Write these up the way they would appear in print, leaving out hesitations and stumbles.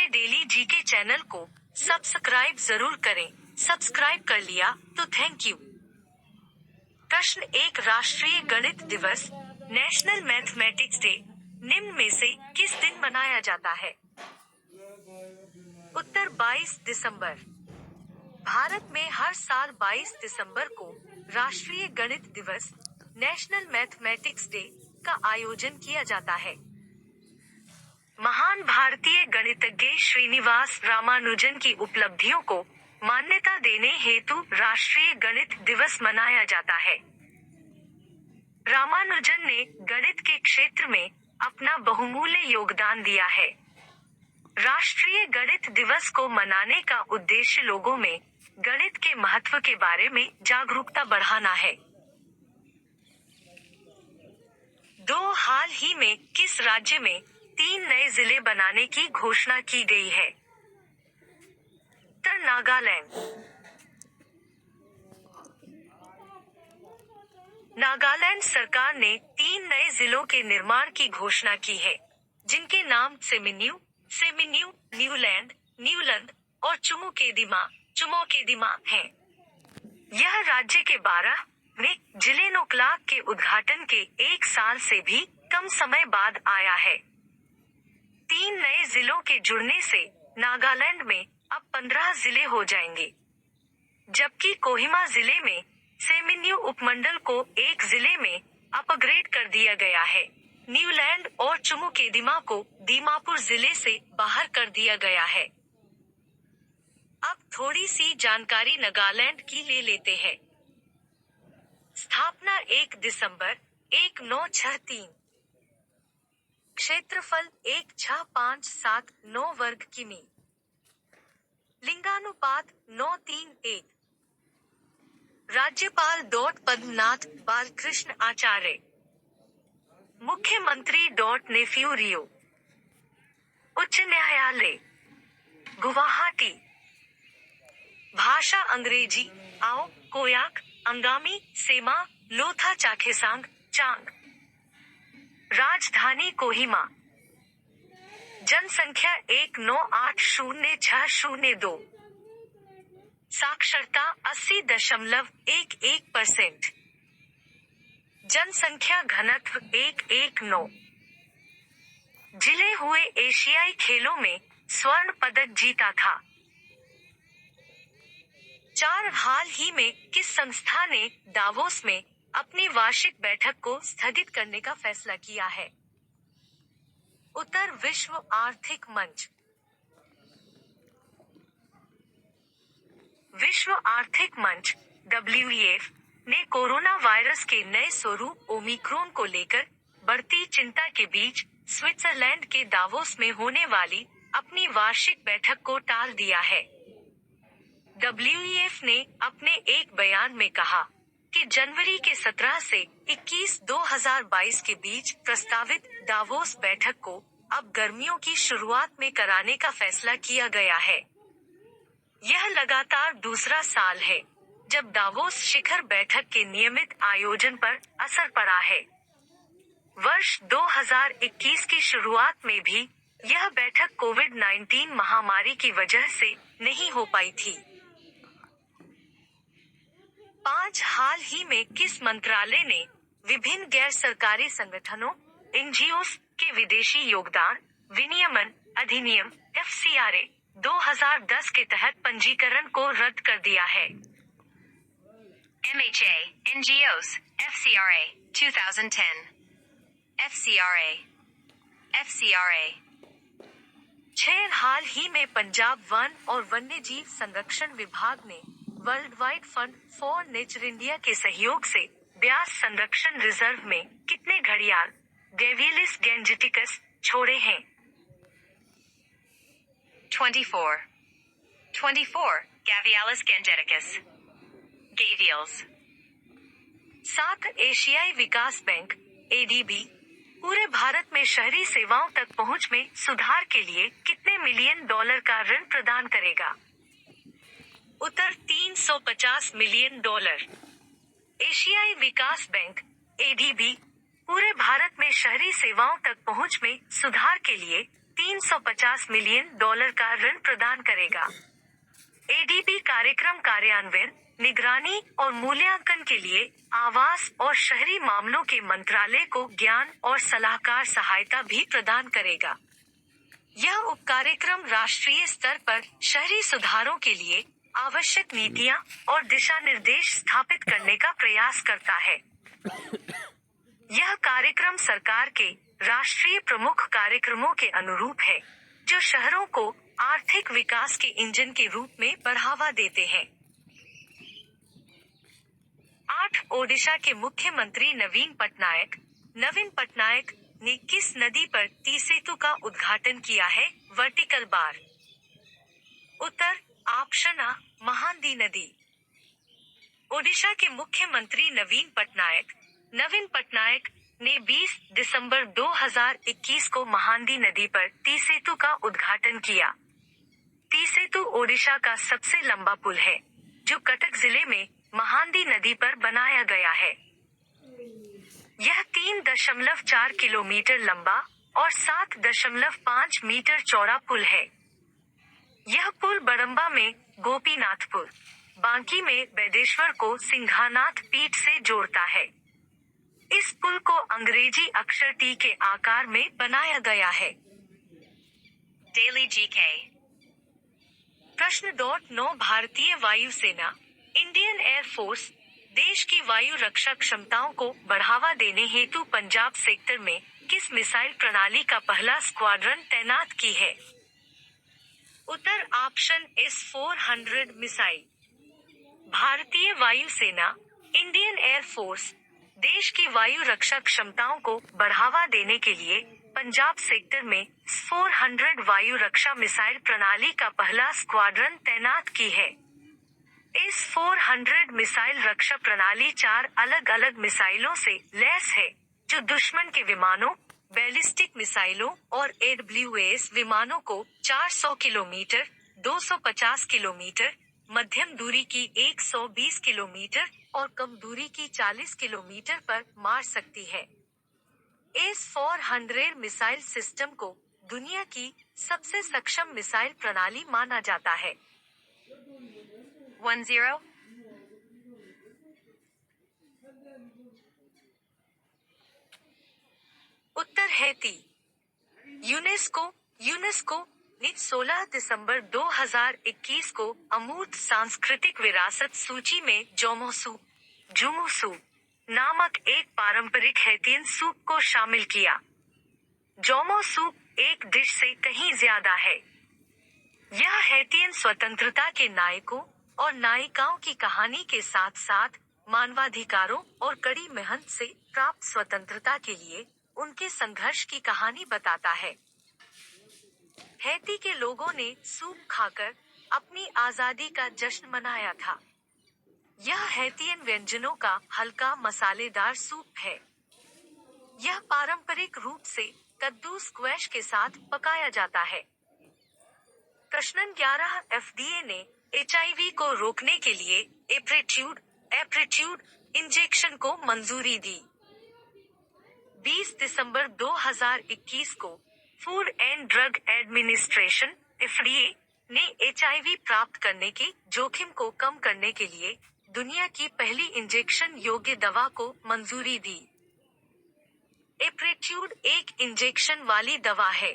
Daily GK channel को subscribe जरूर करें। सब्सक्राइब कर लिया तो थैंक यू। प्रश्न 1, राष्ट्रीय गणित दिवस नेशनल मैथमेटिक्स डे निम्न में से किस दिन मनाया जाता है? उत्तर 22 दिसंबर। भारत में हर साल 22 दिसंबर को राष्ट्रीय गणित दिवस नेशनल मैथमेटिक्स डे का आयोजन किया जाता है। महान भारतीय गणितज्ञ श्रीनिवास रामानुजन की उपलब्धियों को मान्यता देने हेतु राष्ट्रीय गणित दिवस मनाया जाता है। रामानुजन ने गणित के क्षेत्र में अपना बहुमूल्य योगदान दिया है। राष्ट्रीय गणित दिवस को मनाने का उद्देश्य लोगों में गणित के महत्व के बारे में जागरूकता बढ़ाना है। 2, हाल ही में किस राज्य में 3 नए जिले बनाने की घोषणा की गई है? उत्तर नागालैंड। नागालैंड सरकार ने 3 नए जिलों के निर्माण की घोषणा की है, जिनके नाम सेमिन्यू, न्यूलैंड, न्यूलैंड और चुमोकेदिमा हैं। यह राज्य के 12 में जिले नोकलाक के उद्घाटन के 1 साल से भी कम समय बाद आया है। 3 नए जिलों के जुड़ने से नागालैंड में अब 15 जिले हो जाएंगे, जबकि कोहिमा जिले में सेमिन्यू उपमंडल को एक जिले में अपग्रेड कर दिया गया है। न्यूलैंड और चुमोकेदिमा को दीमापुर जिले से बाहर कर दिया गया है। अब थोड़ी सी जानकारी नागालैंड की ले लेते हैं। स्थापना 1 दिसंबर 1963। क्षेत्रफल 16579 वर्ग किमी। लिंगानुपात 9:3:1। राज्यपाल पद्मनाथ बालकृष्ण आचार्य। मुख्यमंत्री नेफ्यू रियो। उच्च न्यायालय गुवाहाटी। भाषा अंग्रेजी आओ, कोयाक, अंगामी, सेमा, लोथा चाखेसांग, चांग। राजधानी कोहिमा। जनसंख्या 1980602। साक्षरता 80.11%। जनसंख्या घनत्व 119। जिले हुए एशियाई खेलों में स्वर्ण पदक जीता था। 4, हाल ही में किस संस्था ने दावोस में अपनी वार्षिक बैठक को स्थगित करने का फैसला किया है? उत्तर विश्व आर्थिक मंच। विश्व आर्थिक मंच WEF ने कोरोना वायरस के नए स्वरूप ओमिक्रॉन को लेकर बढ़ती चिंता के बीच स्विट्जरलैंड के दावोस में होने वाली अपनी वार्षिक बैठक को टाल दिया है। WEF ने अपने एक बयान में कहा कि जनवरी के 17 से 21 2022 के बीच प्रस्तावित दावोस बैठक को अब गर्मियों की शुरुआत में कराने का फैसला किया गया है। यह लगातार दूसरा साल है जब दावोस शिखर बैठक के नियमित आयोजन पर असर पड़ा है। वर्ष 2021 की शुरुआत में भी यह बैठक कोविड-19 महामारी की वजह से नहीं हो पाई थी। 5, हाल ही में किस मंत्रालय ने विभिन्न गैर सरकारी संगठनों NGOs के विदेशी योगदान विनियमन अधिनियम FCRA 2010 के तहत पंजीकरण को रद्द कर दिया है? MHA, NGOs, FCRA, 2010. FCRA. 6, हाल ही में पंजाब वन और वन्यजीव संरक्षण विभाग ने world wide fund for nature India के सहयोग से ब्यास संरक्षण रिजर्व में कितने घड़ियाल गेवियलिस गैंजेटिकस छोड़े हैं? 24 Gavialis gangeticus. Gavials. 7, एशियाई विकास बैंक ADB पूरे भारत में शहरी सेवाओं तक पहुंच में सुधार के लिए कितने मिलियन डॉलर का ऋण प्रदान करेगा? उत्तर $350 मिलियन। एशियाई विकास बैंक ADB पूरे भारत में शहरी सेवाओं तक पहुंच में सुधार के लिए $350 मिलियन का ऋण प्रदान करेगा। एडीबी कार्यक्रम कार्यान्वयन, निगरानी और मूल्यांकन के लिए आवास और शहरी मामलों के मंत्रालय को ज्ञान और सलाहकार सहायता भी प्रदान करेगा। यह उपकार्यक्रम राष्ट्रीय स्तर पर शहरी सुधारों के लिए आवश्यक नीतियां और दिशा निर्देश स्थापित करने का प्रयास करता है। यह कार्यक्रम सरकार के राष्ट्रीय प्रमुख कार्यक्रमों के अनुरूप है, जो शहरों को आर्थिक विकास के इंजन के रूप में बढ़ावा देते हैं। 8 ओडिशा के मुख्यमंत्री नवीन पटनायक ने किस नदी पर टी-सेतु का उद्घाटन किया है? Vertical bar. उत्तर ऑप्शन आ, महानदी नदी। ओडिशा के मुख्यमंत्री नवीन पटनायक ने 20 दिसंबर 2021 को महानदी नदी पर टी-सेतु का उद्घाटन किया। टी-सेतु ओडिशा का सबसे लंबा पुल है, जो कटक जिले में महानदी नदी पर बनाया गया है। यह 3.4 किलोमीटर लंबा और 7.5 मीटर चौड़ा पुल है। यह पुल बड़म्बा में गोपीनाथपुर, बांकी में बैदेश्वर को सिंघानाथ पीठ से जोड़ता है। इस पुल को अंग्रेजी अक्षर टी के आकार में बनाया गया है। Daily GK. प्रश्न 9 भारतीय वायुसेना इंडियन एयरफोर्स देश की वायु रक्षा क्षमताओं को बढ़ावा देने हेतु पंजाब सेक्टर में किस मिसाइल प्रणाली का पहला स्क्वाड्रन तैनात की है? उत्तर ऑप्शन S-400 मिसाइल। भारतीय वायुसेना इंडियन एयरफोर्स देश की वायु रक्षा क्षमताओं को बढ़ावा देने के लिए पंजाब सेक्टर में S-400 वायु रक्षा मिसाइल प्रणाली का पहला स्क्वाड्रन तैनात की है। S-400 मिसाइल रक्षा प्रणाली 4 अलग-अलग मिसाइलों से लैस है, जो दुश्मन के विमानों, बैलिस्टिक मिसाइलों और AWS विमानों को 400 किलोमीटर, 250 किलोमीटर, मध्यम दूरी की 120 किलोमीटर और कम दूरी की 40 किलोमीटर पर मार सकती है। S-400 मिसाइल सिस्टम को दुनिया की सबसे सक्षम मिसाइल प्रणाली माना जाता है। 10. उत्तर हैती। यूनेस्को ने 16 दिसंबर 2021 को अमूर्त सांस्कृतिक विरासत सूची में जुमुसू नामक एक पारंपरिक हैतियन सूप को शामिल किया। जोमो सूप एक डिश से कहीं ज्यादा है। यह हैतियन स्वतंत्रता के नायकों और नायिकाओं की कहानी के साथ साथ मानवाधिकारों और कड़ी मेहनत से प्राप्त स्वतंत्रता के लिए उनके संघर्ष की कहानी बताता है। हैती के लोगों ने सूप खाकर अपनी आजादी का जश्न मनाया था। यह हैतियन व्यंजनों का हल्का मसालेदार सूप है। यह पारंपरिक रूप से कद्दू स्क्वैश के साथ पकाया जाता है। प्रश्न 11 FDA ने HIV को रोकने के लिए एप्रेट्यूड इंजेक्शन को मंजूरी दी। 20 दिसंबर 2021 को food and drug administration FDA ने HIV प्राप्त करने के जोखिम को कम करने के लिए दुनिया की पहली इंजेक्शन योग्य दवा को मंजूरी दी। एप्रेट्यूड एक इंजेक्शन वाली दवा है।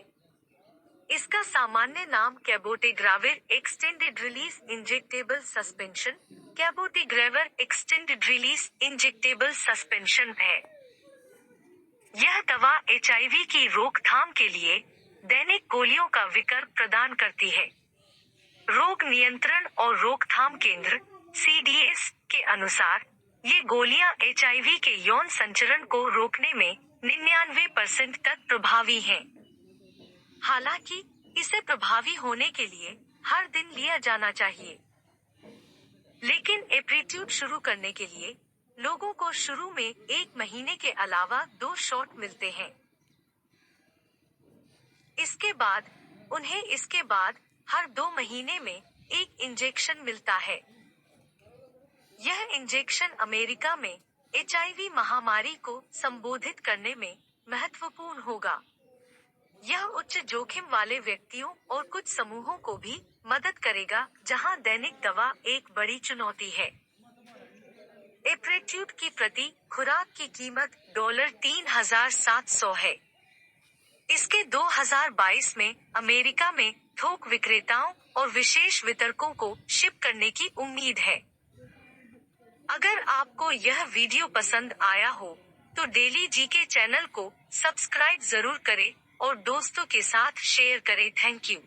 इसका सामान्य नाम कैबोटेग्राविर एक्सटेंडेड रिलीज इंजेक्टेबल सस्पेंशन है। यह दवा HIV की रोकथाम के लिए दैनिक गोलियों का विकल्प प्रदान करती है। रोग नियंत्रण और रोकथाम केंद्र CDS के अनुसार ये गोलियां HIV के यौन संचरण को रोकने में 99% तक प्रभावी हैं। हालांकि इसे प्रभावी होने के लिए हर दिन लिया जाना चाहिए। लेकिन एप्रेट्यूड शुरू करने के लिए लोगों को शुरू में 1 महीने के अलावा 2 शॉट मिलते हैं। इसके बाद हर 2 महीने में 1 इंजेक्शन मिलता है। यह इंजेक्शन अमेरिका में HIV महामारी को संबोधित करने में महत्वपूर्ण होगा। यह उच्च जोखिम वाले व्यक्तियों और कुछ समूहों को भी मदद करेगा जहां दैनिक दवा एक बड़ी चुनौती है। एप्रेट्यूड की प्रति खुराक की कीमत $3,700 है। इसके 2022 में अमेरिका में थोक विक्रेताओं और विशेष वितरकों को शिप करने की उम्मीद है। अगर आपको यह वीडियो पसंद आया हो तो डेली जीके चैनल को सब्सक्राइब जरूर करें और दोस्तों के साथ शेयर करें। Thank you.